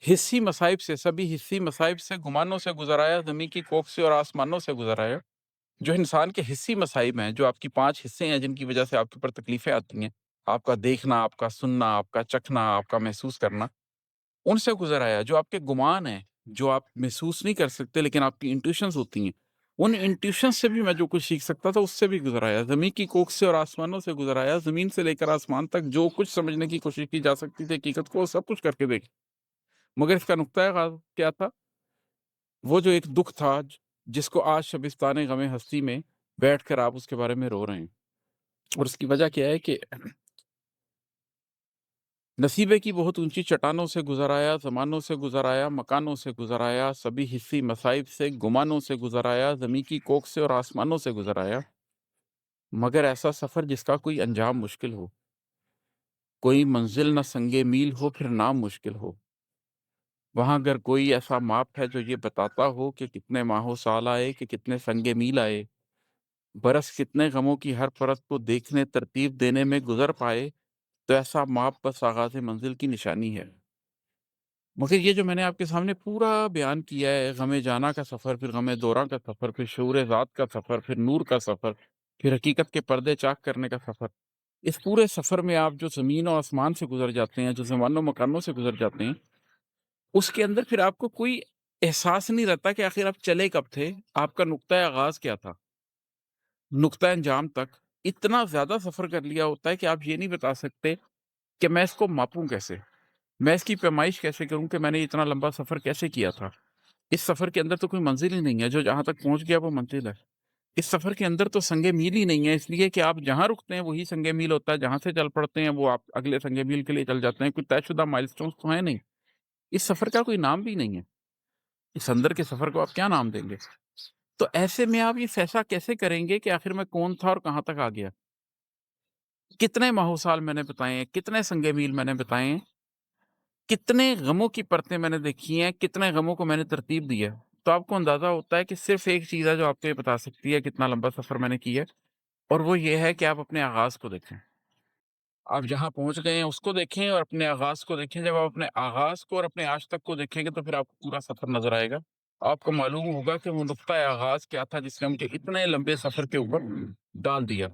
हिस्सी मसाइब से, सभी हिस्सी मसाइब से, गुमानों से गुज़र आया, ज़मीं की कोख से और आसमानों से गुज़र आया। जो इंसान के हिस्सी मसाइब हैं, जो आपकी 5 हिस्से हैं जिनकी वज़ह से आपके ऊपर तकलीफ़ें आती हैं, आपका देखना, आपका सुनना, आपका चखना, आपका महसूस करना, उनसे गुज़र आया। जो आपके गुमान हैं, जो आप महसूस नहीं कर सकते लेकिन आपकी इंट्यूशंस होती हैं, उन इंट्यूशंस से भी मैं जो कुछ सीख सकता था उससे भी गुज़र आया। ज़मीं की कोख से और आसमानों से गुज़र आया, ज़मीन से लेकर आसमान तक जो कुछ समझने की कोशिश की जा सकती थी हकीकत को, वो सब कुछ करके देखा। मगर इसका नुक्ता-ए-ग़ाज़ क्या था? वो जो एक दुःख था जिसको आज शबिस्तान-ए ग़म हस्ती में बैठकर आप उसके बारे में रो रहे हैं। और उसकी वजह क्या है कि नसीबे की बहुत ऊँची चट्टानों से गुज़र आया, ज़मानों से गुज़र आया, मकानों से गुज़र आया, सभी हिस्सी मसाइब से, गुमानों से गुज़र आया, ज़मीं की कोख से और आसमानों से गुज़र आया। मगर ऐसा सफ़र जिसका कोई अंजाम मुश्किल हो, कोई मंज़िल न संगे मील हो फिर नाम मुश्किल हो। वहाँ अगर कोई ऐसा माप है जो ये बताता हो कि कितने माहो साल आए, कि कितने संगे मील आए, बरस कितने गमों की हर परत को देखने तरतीब देने में गुज़र पाए, तो ऐसा माप बस आगाज़ मंज़िल की निशानी है। मगर ये जो मैंने आपके सामने पूरा बयान किया है, गम जाना का सफ़र, फिर गम दोरा का सफ़र, फिर शऊर ज़ात का सफ़र, फिर नूर का सफ़र, फिर हकीकत के पर्दे चाक करने का सफ़र। इस पूरे सफ़र में आप जो ज़मीन और आसमान से गुज़र जाते हैं, जो ज़मानों मकानों से गुज़र जाते हैं, उसके अंदर फिर आपको कोई एहसास नहीं रहता कि आखिर आप चले कब थे, आपका नुक्ता आगाज़ क्या था, नुक्ता अंजाम तक। इतना ज़्यादा सफ़र कर लिया होता है कि आप ये नहीं बता सकते कि मैं इसको मापूँ कैसे? मैं इसकी पैमाइश कैसे करूँ कि मैंने इतना लंबा सफ़र कैसे किया था? इस सफ़र के अंदर तो कोई मंज़िल ही नहीं है, जो जहाँ तक पहुँच गया वो मंज़िल है। इस सफ़र के अंदर तो संगे मील ही नहीं है, इसलिए कि आप जहाँ रुकते हैं वही संगे मील होता है, जहाँ से चल पड़ते हैं वो आप अगले संगे मील के लिए चल जाते हैं, कोई तयशुदा माइलस्टोन्स तो हैं नहीं। इस सफ़र का कोई नाम भी नहीं है। इस अंदर के सफ़र को आप क्या नाम देंगे? तो ऐसे में आप ये फैसला कैसे करेंगे कि आखिर मैं कौन था और कहाँ तक आ गया? कितने माहो-साल मैंने बिताए हैं, कितने संगे मील मैंने बिताए हैं, कितने गमों की परतें मैंने देखी हैं, कितने गमों को मैंने तरतीब दी है। तो आपको अंदाज़ा होता है कि सिर्फ़ एक चीज़ है जो आपको ये बता सकती है कितना लंबा सफ़र मैंने किया है, और वो ये है कि आप अपने आगाज़ को देखें। आप जहाँ पहुँच गए हैं उसको देखें और अपने आगाज़ को देखें। जब आप अपने आगाज़ को और अपने आज तक को देखेंगे तो फिर आपको पूरा सफ़र नज़र आएगा। आपको मालूम होगा कि वो नुक्ता-ए-आगाज़ क्या था जिसने मुझे इतने लंबे सफ़र के ऊपर डाल दिया।